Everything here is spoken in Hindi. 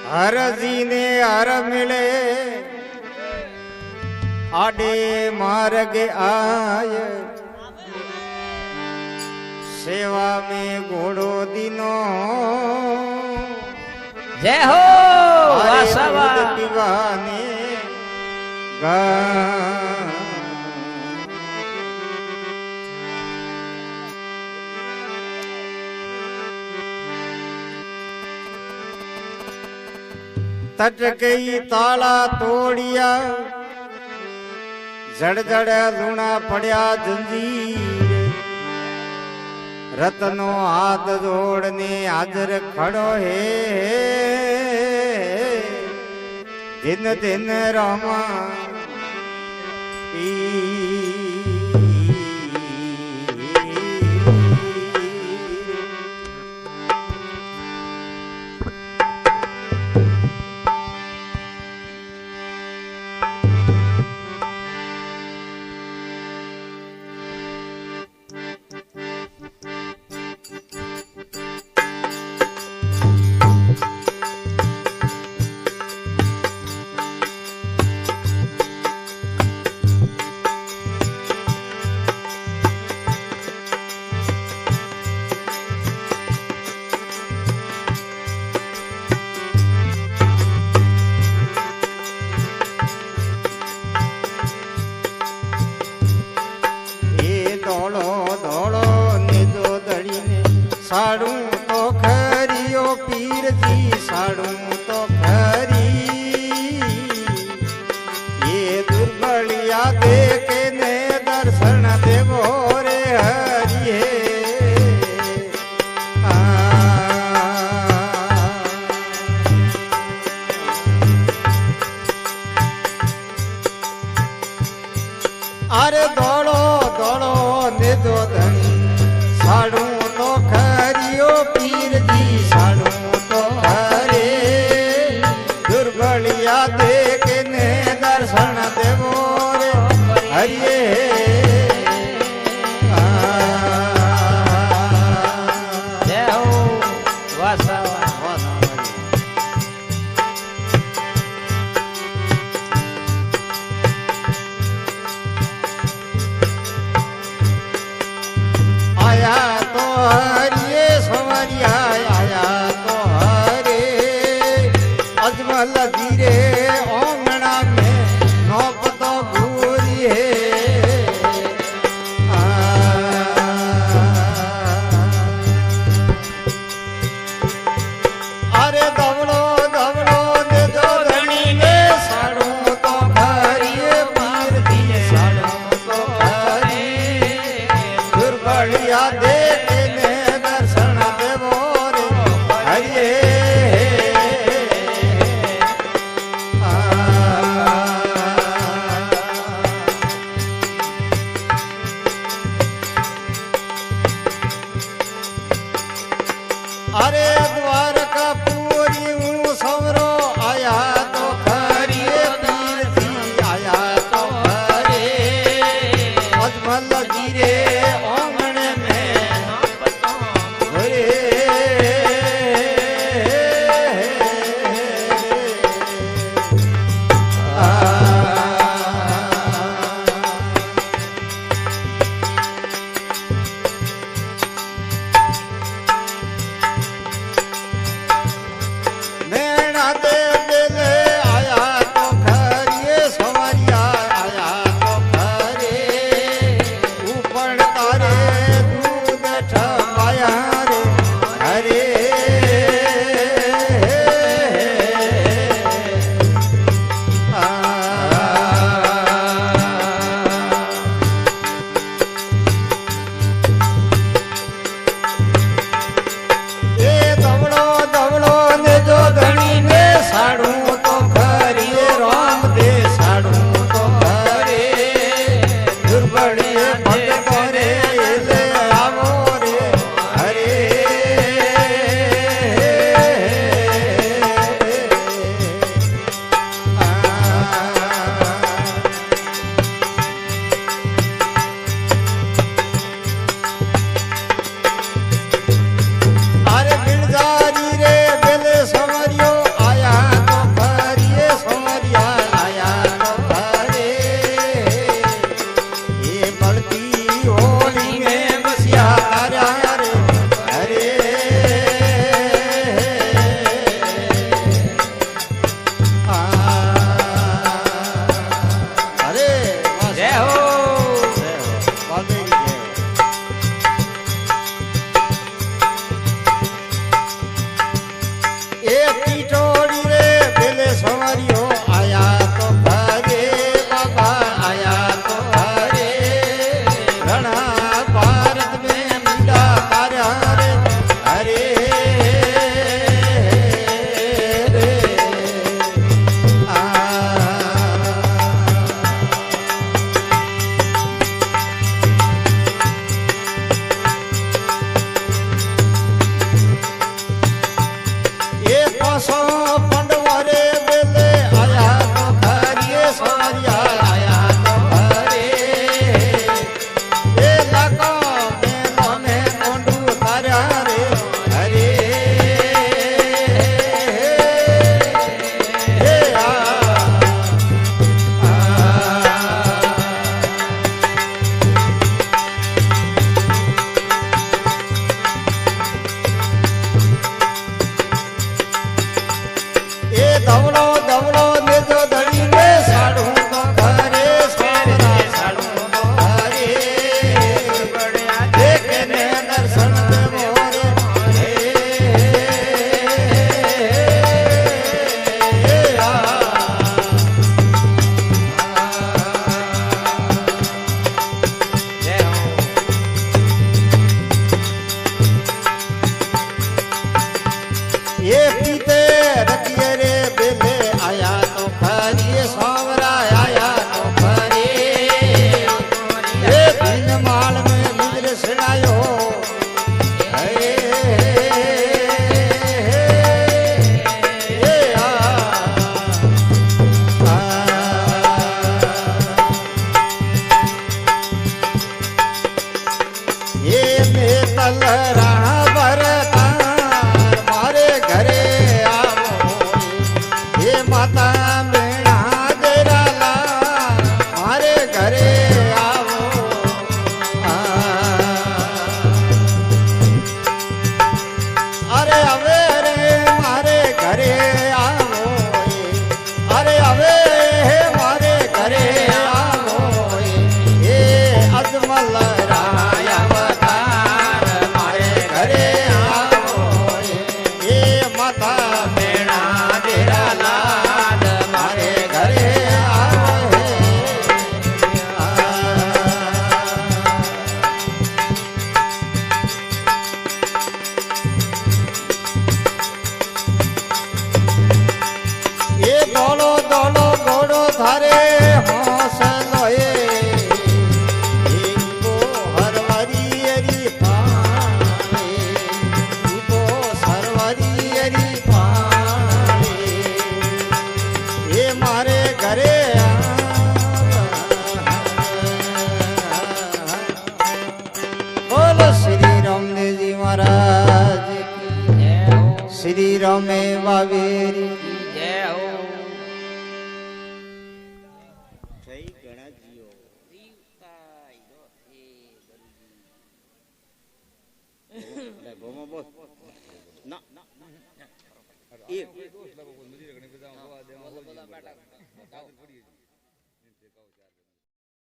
हरजी ने हर मिले आडे मार्ग आय सेवा में घोड़ो दिनो जय हो वासवा पीवाने गा तट गई ताला तोड़िया जड़ जड़ लूणा पड़िया जंजीर रतनो हाथ जोड़ने हाजर खड़ो है दिन दिन रामा साड़ू तो खरियो पीर जी साड़ू तो खरी ये दुर्बलिया देखे ने दर्शन देवो रे हरिये अरे दौड़ो दौड़ो ने दो धनी साड़ू तो खरियो पीर जी साड़ू तो हरे दुर्बलिया देख ने दर्शन देवो रे हरिये जय हो वासवा आया तो हरिये सवरिया आया तो हरे अजमल धीरे ओंगना में नौप तो भूरी है अरे दबड़ो दबड़ो दे दो धनी ने साड़ू तो खरिये पीर जी साड़ू तो हरे दुर्बलिया देखने दर्शन देवो रे हरिये ધવલો ધવલો દેજો ધણીને સાડું તો ખરે સાવરા સાડું તો ખરે દેખને દર્શન દે મોરે જય હો ये पीते रखिए रे बेले आया तो खरी सावरा आया तो खरी ये दिन माल में मिंद्र सिड़ायो ये में तल रहा भरता मारे घरे आओ ये माता मेणा देराला मारे घरे आओ अरे अवे रे मारे घरे आओ अरे अवे मारे घरे आओ ये अजमल राया अवतार मारे घरे आओ ये माता मेणा देरा लाल मारे घरे आओ ये दोलो दोलो घोड़ो थारे हौसलो इनको हरवरी अरी पाले इनको सरवरी अरी पाले ये मारे घरे बोलो श्री रामदेव जी महाराज की જય હો श्री रामे बावेरी જય હો એક